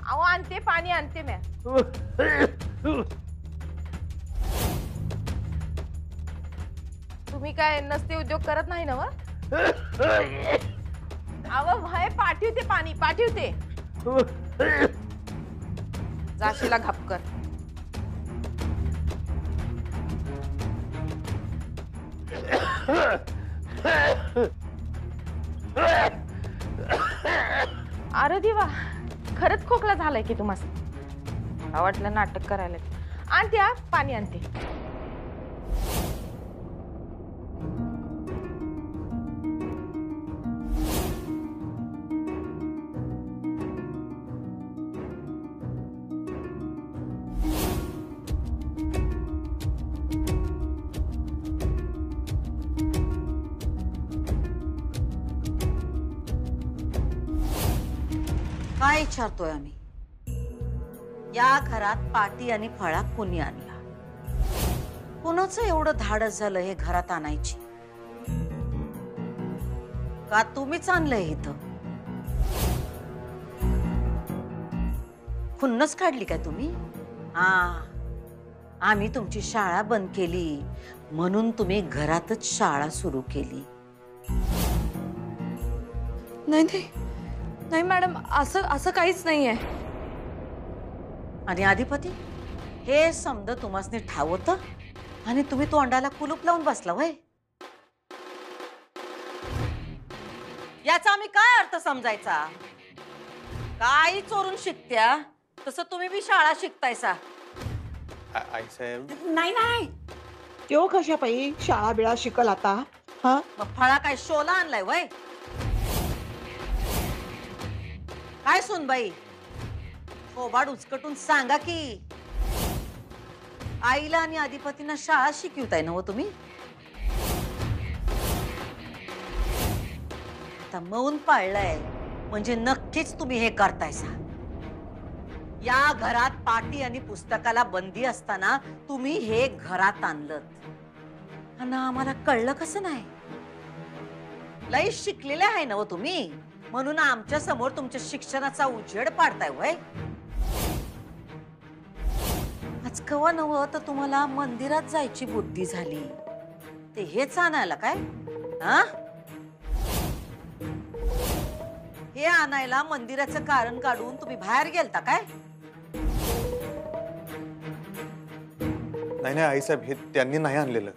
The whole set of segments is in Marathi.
अहो आणते पाणी आणते म्या. तुम्ही काय नसते उद्योग करत नाही ना? अहो भाई पाठवते पाणी पाठवते. जाशीला घापकर. अरे देवा, खरंच खोकला झालाय की तुम्हाला? वाटलं नाटक करायला. आणते पाणी आणते. काय विचारतोय आम्ही? या घरात पाटी आणि फळा कोणी आणला? कोणाचं एवढं धाडस झालं हे घरात आणायची? का तुम्हीच आणलंय इथं? खुन्नस काढली काय तुम्ही? आम्ही तुमची शाळा बंद केली म्हणून तुम्ही घरातच शाळा सुरू केली. नाही नाही मॅडम, असं काहीच नाहीये. आणि अधिपती हे समज तुम्हासनी ठाव होतं आणि तुम्ही तोंडाला कुलूप लावून बसला होय? याचा आम्ही काय अर्थ समजायचा? काही चोरून शिकत्या तसं तुम्ही बी शाळा शिकतायसा. आई साहेब नाही तो कशा पायी शाळा बिळा शिकल आता? हा मग फळा काय शोला आणलाय वय? काय सुनबाई, थोबाड उचकटून सांगा की आईला आणि अधिपतींना शाळा शिकवताय ना हो तुम्ही? आता मौन पाळलंय म्हणजे नक्कीच तुम्ही हे करतायसा. या घरात पाटी आणि पुस्तकाला बंदी असताना तुम्ही हे घरात आणलं आणि आम्हाला कळलं कसं नाही? लई शिकलेले आहे ना हो तुम्ही, म्हणून आमच्या समोर तुमच्या शिक्षणाचा उजेड पाडताय वय? आज कवा नव्ह तर तुम्हाला मंदिरात जायची बुद्धी झाली, ते हेच आणायला काय? हे आणायला मंदिराचं कारण काढून तुम्ही बाहेर गेलता काय? नाही आई साहेब, हे त्यांनी नाही आणलेलं.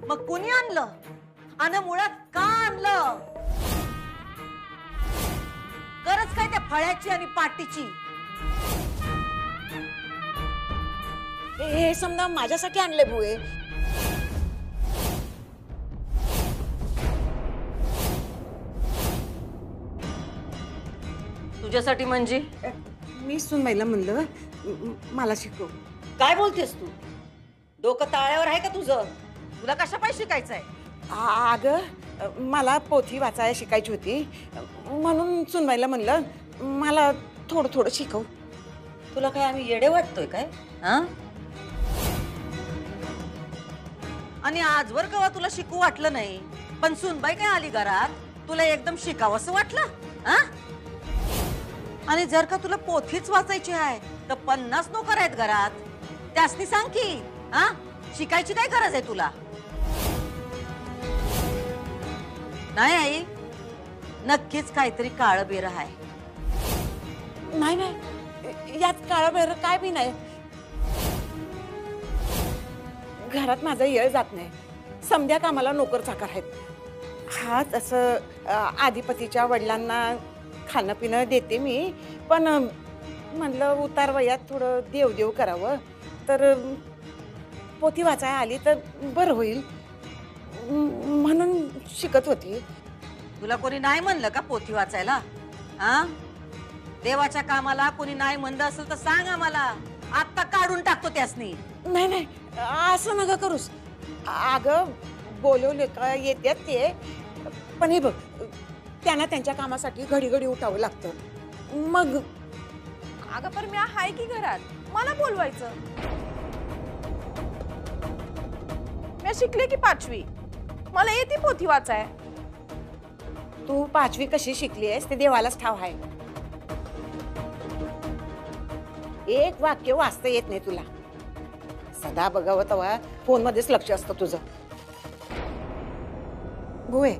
मग कोणी आणलं आणि मुळात का आणलं? गरज काय त्या फळ्याची आणि पाटीची? हे समजा माझ्यासाठी आणले बुवे. तुझ्यासाठी म्हणजे? मी सुनबाईला म्हणलं मला शिकव. काय बोलतेस तू? डोकं ताळ्यावर आहे का तुझं? तुला कशा पाय शिकायचंय? अगं मला पोथी वाचायला शिकायची होती म्हणून सुनबाईला म्हणलं मला थोडं थोडं शिकव. तुला काय आम्ही येडे वाटतोय काय? आणि आजवर कवा तुला शिकू वाटलं नाही, पण सुनबाई काय आली घरात तुला एकदम शिकावंसं वाटलं? आणि जर का तुला पोथीच वाचायची आहे तर 50 नोकर आहेत घरात, त्यासनी सांग की शिकायची काय गरज आहे तुला? नाही आई, नक्कीच काहीतरी काळ बेर आहे. नाही यात काळा बेर काय बी नाही. घरात माझा येळ जात नाही. समध्या कामाला नोकर चाकर आहेत. हा तसं आधिपतीच्या वडिलांना खाणं पिणं देते मी, पण म्हणलं उतार वयात थोडं देव करावं तर पोथी वाचायला आली तर बरं होईल म्हणून शिकत होती. तुला कोणी नाही म्हणलं का पोथी वाचायला? देवाच्या कामाला कोणी नाही म्हणलं असेल तर सांग आम्हाला, आत्ता काढून टाकतो त्यासनी. नाही असं नका करूस. अगं बोलवले का येतात ते, पण हे बघ त्यांना त्यांच्या कामासाठी घडी घडी उठावं लागतं. मग अगं पण मी आहे की घरात, मला बोलवायचं. मी शिकले की 5वी, मला येते पोथी वाचाय. तू 5वी कशी शिकली आहेस ते देवालाच ठाव आहे. एक वाक्य वाचता येत नाही तुला. सदा बघावं तेव्हा फोन मध्येच लक्ष असतं तुझं. होय,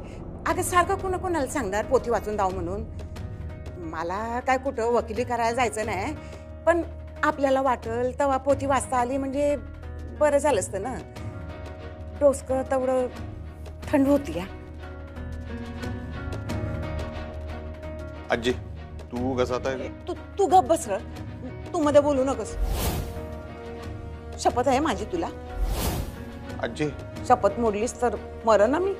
अगं सारखं कोणाला सांगणार पोथी वाचून दाव म्हणून. मला काय कुठं वकिली करायला जायचं नाही, पण आपल्याला वाटल तेव्हा पोथी वाचता आली म्हणजे बरं झालं असतं ना. डोसकं तेवढं थंड होती. आजी तू कसं आता तू गप बस र. तू मध्ये बोलू नकोस. शपथ आहे माझी तुला. आजी शपथ मोडलीस तर मरण ना मी.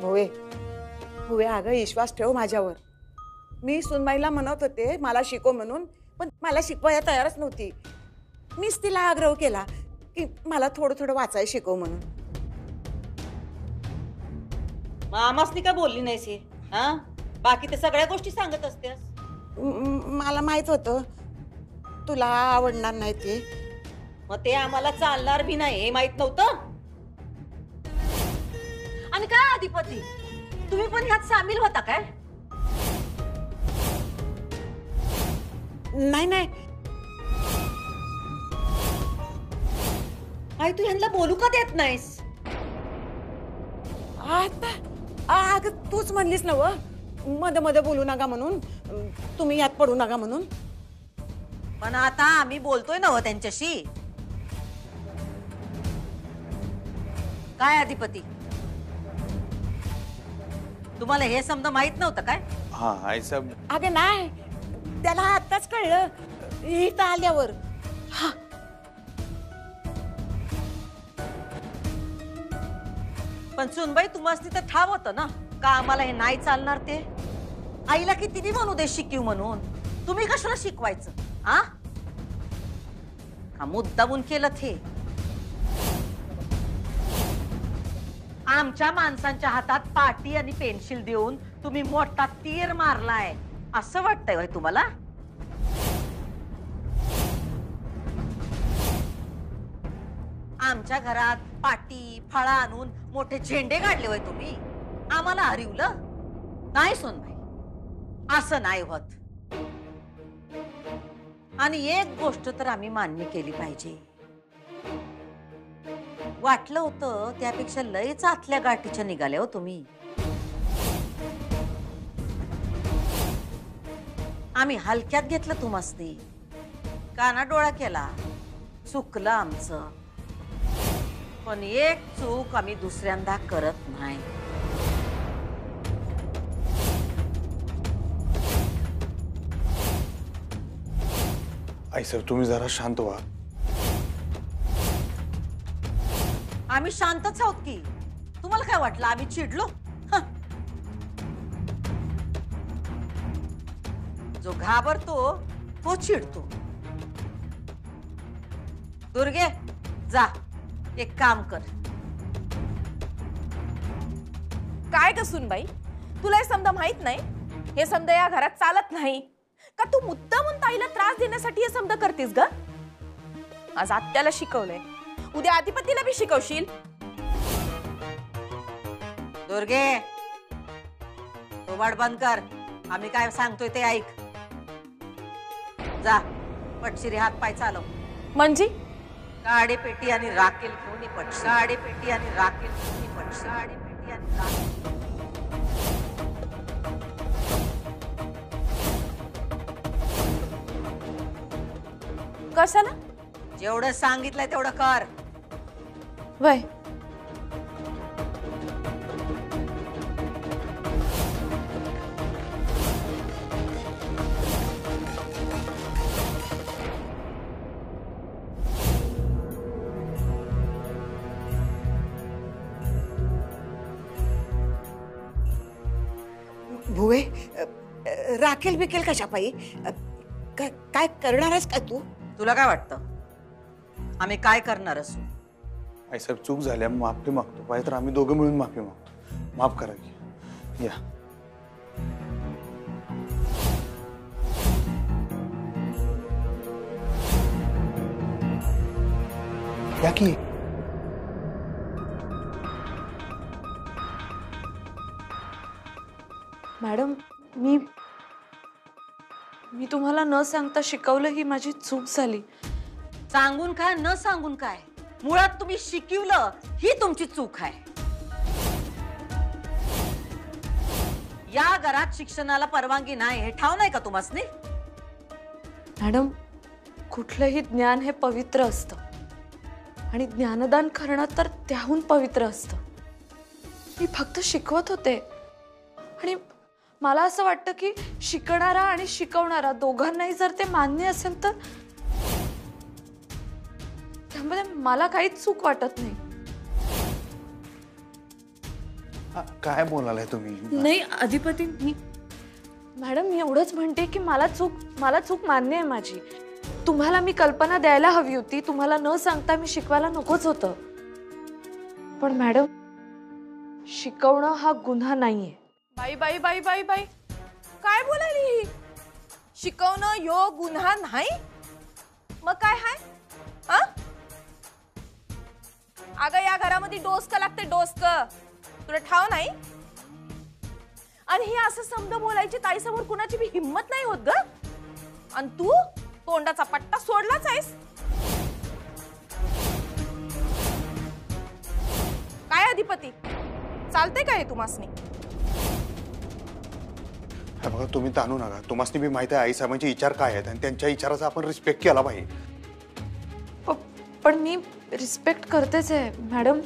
होय होय, अगं विश्वास ठेव माझ्यावर. मी सुनबाईला म्हणत होते मला शिकव म्हणून, पण मला शिकवायला तयारच नव्हती. मीच तिला आग्रह केला की मला थोडं थोडं वाचायला शिकव म्हणून. मामासनी का बोलली नाहीस हे? हा, बाकी ते सगळ्या गोष्टी सांगत असतेस. मला माहित होतं तुला आवडणार नाही ते. मग ते आम्हाला चालणार भी नाही हे माहित नव्हतं. आणि काय अधिपती, तुम्ही पण ह्यात सामील होता काय? नाही नाही, आई तू ह्यांना बोलू का देत नाहीस? आता अगं तूच म्हणलीस ना व मध्ये मध्ये बोलू नका म्हणून, तुम्ही यात पडू नका म्हणून. पण आता आम्ही बोलतोय ना व त्यांच्याशी. काय अधिपती, तुम्हाला हे समज माहित नव्हतं काय? हा आईसाहेब अगं नाही, त्याला आताच कळलं इथं आल्यावर. हा, पण सुनबाई तुम्हाला तर ठाव होतं ना का आम्हाला हे नाही चालणार ते. आईला किती बी म्हणू दे शिकवू म्हणून, तुम्ही कशाला शिकवायचं? हा मुद्दामून केलं हे. आमच्या माणसांच्या हातात पाटी आणि पेन्सिल देऊन तुम्ही मोठा तीर मारलाय असं वाटतंय होय तुम्हाला? आमच्या घरात पाटी फळा आणून मोठे झेंडे काढले होय तुम्ही. आम्हाला हरवलं नाही सोनबाई, असं नाही होत. आणि एक गोष्ट तर आम्ही मान्य केली पाहिजे, वाटलं होतं त्यापेक्षा लयच आतल्या गाठीच्या निघाल्या हो तुम्ही. आम्ही हलक्यात घेतलं तुम्हासनी, काना डोळा केला, चुकलं आमचं. पण एक चूक आम्ही दुसऱ्यांदा करत नाही. आईसाहेब तुम्ही जरा शांत व्हा. आम्ही शांतच आहोत की. तुम्हाला काय वाटलं आम्ही चिडलो? जो घाबरतो तो चिडतो. दुर्गे जा, एक काम कर. काय ग सुनबाई, तुला हे समजा माहित नाही? हे समजा या घरात चालत नाही का? तू मुद्दामून ताईला त्रास देण्यासाठी हे समजा करतेस ग? आज आत्याला शिकवलंय, उद्या अधिपतीला बी शिकवशील. दुर्गे तो वाट बंद कर. आम्ही काय सांगतोय ते ऐक. जा पटशिरी हात पाय चालव. म्हणजे काडे पेटी आणि राखेल घेऊन पट. काडे पेटी आणि राखेल घेऊन पट. काडे पेटी आणि राखेल. कशाला? जेवढं सांगितलंय तेवढं कर. वय भुवे, राखेल बिकेल कशा पायी? काय करणार आहेस काय तू? तुला काय वाटतं आम्ही काय करणार असू? आईसाहेब चूक झाल्या माफी मागतो. पाहिजे तर आम्ही दोघं मिळून माफी मागतो. माफ करा की. या या की. मॅडम मी तुम्हाला न सांगता शिकवलं ही माझी चूक झाली. सांगून काय न सांगून काय, मुळात तुम्ही शिकवलं ही तुमची चूक आहे. या घरात शिक्षणाला परवानगी नाही हे ठाव नाही का तुम्हासनी? मॅडम कुठलंही ज्ञान हे पवित्र असतं आणि ज्ञानदान करणं तर त्याहून पवित्र असतं. मी फक्त शिकवत होते आणि मला असं वाटतं की शिकणारा आणि शिकवणारा दोघांनाही जर ते मान्य असेल तर त्यामध्ये मला काहीच चूक वाटत नाही. काय बोलालाय तुम्ही? नाही अधिपती, मॅडम मी एवढंच म्हणते की मला चूक मान्य आहे माझी. तुम्हाला मी कल्पना द्यायला हवी होती, तुम्हाला न सांगता मी शिकवायला नकोच होतं. पण मॅडम शिकवणं हा गुन्हा नाहीये. बाई बाई बाई बाई बाई काय बोलायली ही? शिकवणं यो गुन्हा नाही मग काय हाय? हा अगं या घरामध्ये डोसक लागते डोसक, तुला ठाव नाही? आणि हे असं समज बोलायची ताईसमोर कुणाची बी हिम्मत नाही होत ग. आणि तू तोंडाचा पट्टा सोडलाच आहेस. काय अधिपती चालते काय तुम्हासनी? हे बघा तुम्ही ताणू नका. तुम्हासनी बी माहिती आहे आई साहेबांचे विचार काय आहेत आणि त्यांच्या विचाराचा आपण रिस्पेक्ट केला पाहिजे. पण मी रिस्पेक्ट करतेच आहे मॅडम.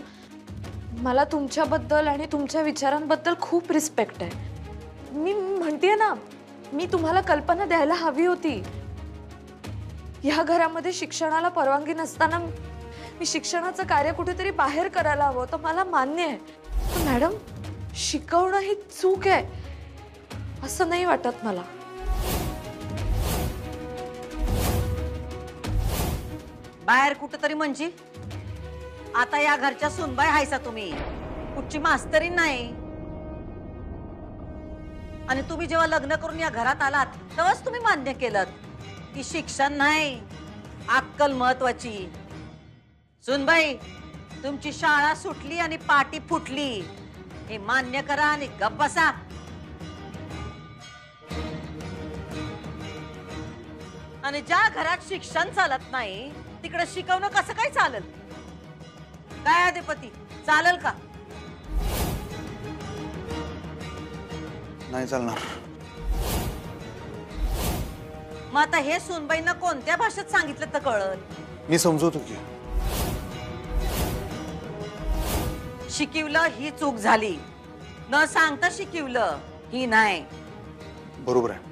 मला तुमच्याबद्दल आणि तुमच्या विचारांबद्दल खूप रिस्पेक्ट आहे. मी म्हणतेय ना, मी तुम्हाला कल्पना द्यायला हवी होती. या घरामध्ये शिक्षणाला परवानगी नसताना मी शिक्षणाचं कार्य कुठेतरी बाहेर करायला हवं तर मला मान्य आहे. पण मॅडम शिकवणं ही चूक आहे असं नाही वाटत मला. बाहेर कुठेतरी म्हणजे आता या घरच्या सुनबाई हायसा तुम्ही, कुठची मास्तरीन नाही. आणि तुम्ही जेव्हा लग्न करून या घरात आलात तेव्हाच तुम्ही मान्य केलं की शिक्षण नाही अक्कल महत्वाची. सुनबाई तुमची शाळा सुटली आणि पाटी फुटली हे मान्य करा आणि गप्प बसा. आणि ज्या घरात शिक्षण चालत नाही तिकडे शिकवणं कसं काय चालेल? काय अधिपती चालेल का? नाही चालणार. मग आता हे सुनबाईंना कोणत्या भाषेत सांगितलं तर कळल? मी समजवतो की शिकवलं ही चूक झाली, न सांगता शिकवलं ही नाही. बरोबर आहे.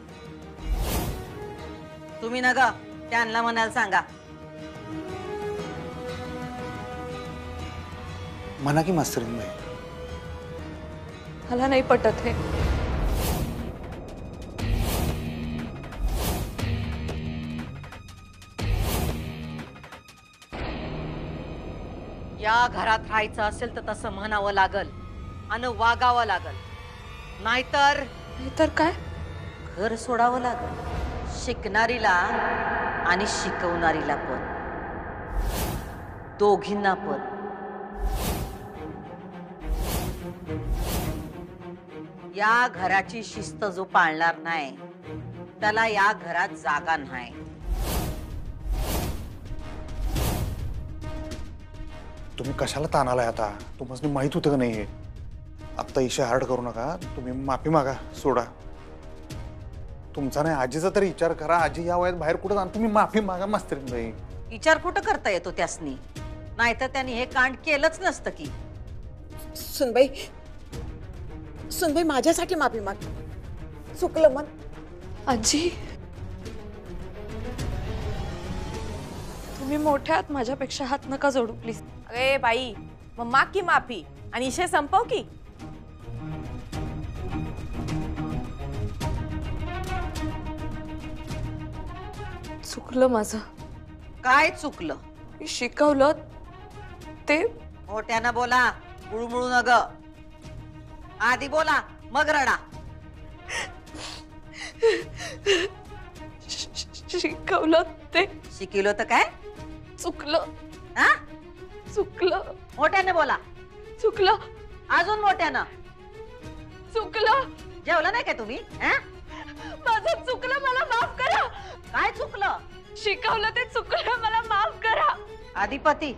तुम्ही ना ग त्यांना म्हणायला सांगा. म्हणा की मास्तरीन बाई. मला नाही पटत हे. या घरात राहायचं असेल तर तसं म्हणावं लागल आणि वागावं लागल, नाहीतर काय? घर सोडावं लागल. शिकणारीला आणि शिकवणारीला पण, दोघींना पण. या घराची शिस्त जो पाळणार नाही त्याला या घरात जागा नाही. तुम्ही कशाला ताणालाय आता? तुम्हाला माहित होतं का नाही हे? आता इशा हार्ड करू नका. तुम्ही माफी मागा, सोडा. तुमचा नाही आजीचा तरी विचार करा. आजी या वयात बाहेर कुठं जाण? तुम्ही माफी मागा मास्तरीन बाई. विचार कुठं करता येतो त्यासनी? नाहीतर त्यांनी हे कांड केलंच नसतं की. सुनबाई सुनबाई माझ्यासाठी माफी माग. चुकलं मन. आजी तुम्ही मोठ्या आहात, माझ्यापेक्षा हात नका जोडू प्लीज. अरे बाई मग माग की माफी आणि इशे संपव की. चुकलं माझं. काय चुकलं? मी शिकवलं ते. मोठ्यानं बोला, मुळमुळू नग. आधी बोला मग रडा. शिकवलं ते. शिकवलं तर काय? चुकलं. हा? चुकलं. मोठ्यानं बोला. चुकलं. अजून मोठ्यानं. चुकलं. जेवला नाही काय तुम्ही? माझं चुकलं, मला माफ करा. काय चुकलं? शिकवलं ते चुकलं, मला माफ करा. अधिपती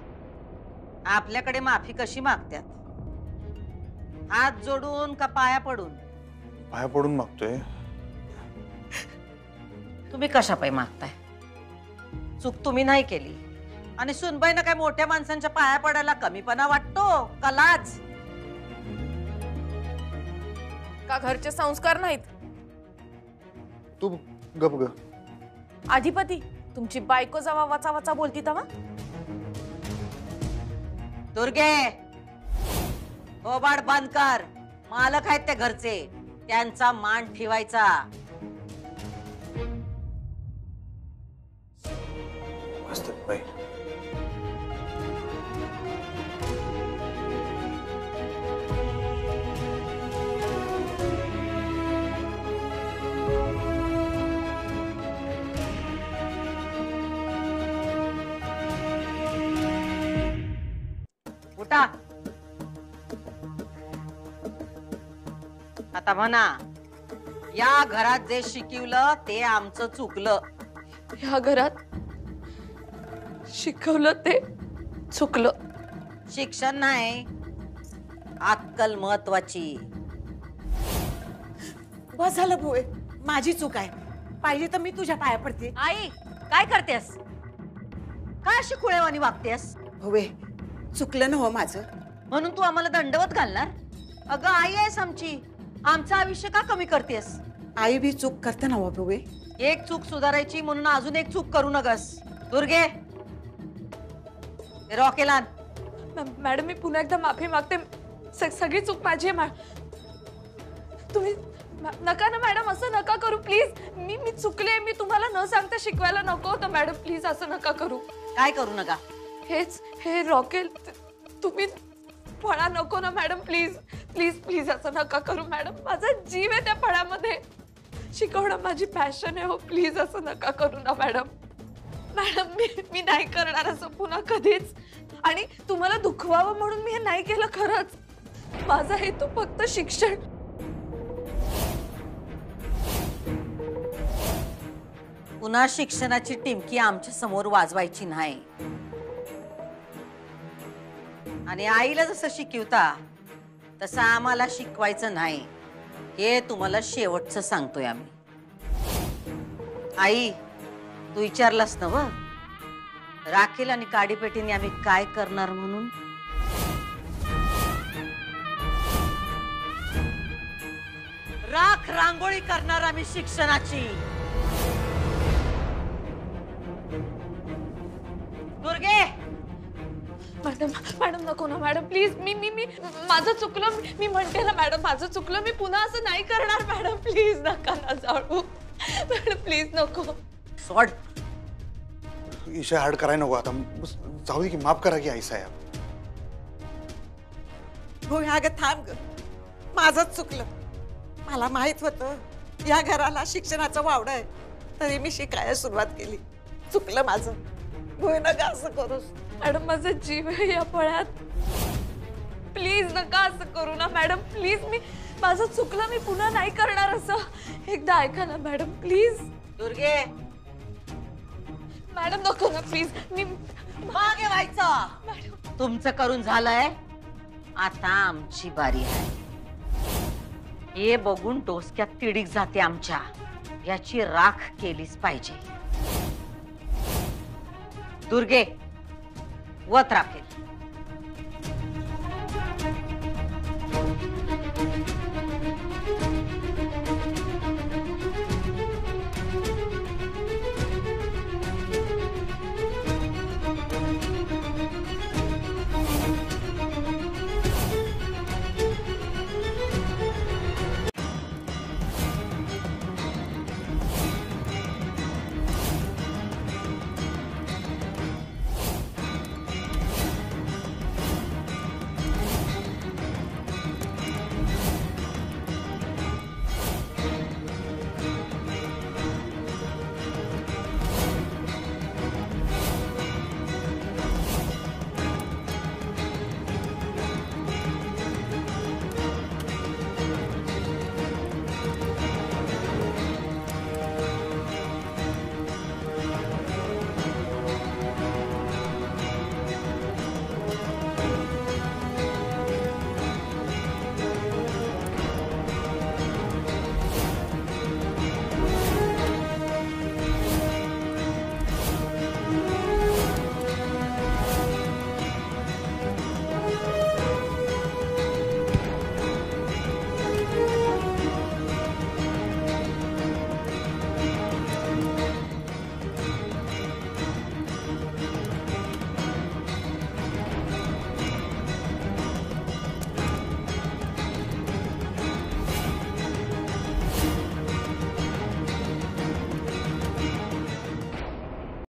आपल्याकडे माफी कशी मागतात? हात जोडून का पाया पडून? पाया पडून मागतोय. तुम्ही कशा पायी मागताय? चूक तुम्ही नाही केली आणि सुनबाईनं काय मोठ्या माणसांच्या पाया पडायला कमीपणा वाटतो का लाज? का घरचे संस्कार नाहीत? तू गप ग. अधिपती, तुमची बायको जेव्हा वाचा वाचा बोलती तेव्हा दुर्गे ओबाड बंद कर. मालक आहेत ते घरचे, त्यांचा मान ठेवायचा. मस्त बाई. उठा. आता म्हणा, या घरात जे शिकवलं ते आमचं चुकलं. ह्या घरात शिकवलं ते चुकलं. शिक्षण नाही, अक्कल महत्वाची. बस झालं भोये, माझी चूक आहे. पाहिजे तर मी तुझ्या पाया पडते. आई काय करतेस? काय अशी खुळेवानी वागतेस? भोये, चुकलं ना हो माझं. म्हणून तू आम्हाला दंडवत घालणार? अगं आई आहेस आमची, आमचं आयुष्य का कमी करतेस? आई बी चूक करते ना हो भोये. एक चूक सुधारायची म्हणून अजून एक चूक करू नगस. दुर्गे रॉकेल आण. मॅडम मी पुन्हा एकदा माफी मागते. सगळी चूक माझी आहे. तुम्ही नका ना मॅडम, असं नका करू प्लीज. मी चुकले. मी तुम्हाला न सांगता शिकवायला नको होतं मॅडम. प्लीज असं नका करू. काय करू नका? हे रॉकेल तुम्ही फळा नको ना मॅडम. प्लीज प्लीज प्लीज असं नका करू मॅडम. माझा जीव आहे त्या फळामध्ये. शिकवणं माझी पॅशन आहे हो. प्लीज असं नका करू ना मॅडम. मॅडम मी नाही करणार असं पुन्हा कधीच. आणि तुम्हाला दुखवावं म्हणून मी हे नाही केलं खरंच. माझा हेतू फक्त शिक्षण. पुन्हा शिक्षणाची टिमकी आमच्या समोर वाजवायची नाही. आणि आईला जसं शिकवता तसं आम्हाला शिकवायचं नाही. हे तुम्हाला शेवटचं सांगतोय आम्ही. आई तू विचारलास ना व राखेल आणि काडीपेटीने आम्ही काय करणार म्हणून? राख रांगोळी करणार आम्ही शिक्षणाची. दुर्गे मॅडम नको ना मॅडम प्लीज. मी माझं चुकलं. मी म्हणते ना मॅडम माझं चुकलं. मी पुन्हा असं नाही करणार मॅडम. प्लीज नका ना जाऊ मॅडम. प्लीज नको. सोड. ईशा हाड कराय नको आता. जाऊ दे की, माफ करा की आई साहेब. भोये अगं थांब ग. माझंच चुकलं. मला माहित होतं या घराला शिक्षणाचं वावड आहे, तरी मी शिकायला सुरुवात केली. चुकलं माझं. भोये नका असं करूस. मॅडम माझा जीव आहे या फळ्यात. प्लीज नका असं करू ना मॅडम. प्लीज माझं चुकलं. मी पुन्हा नाही करणार असं. एकदा ऐका ना मॅडम प्लीज. दुर्गे मॅडम नको ना प्लीज. मी मागे व्हायचं. तुमचं करून झालंय, आता आमची बारी आहे. हे बघून डोसक्यात तिडीक जाते आमच्या. याची राख केलीच पाहिजे. दुर्गे वत राखेल.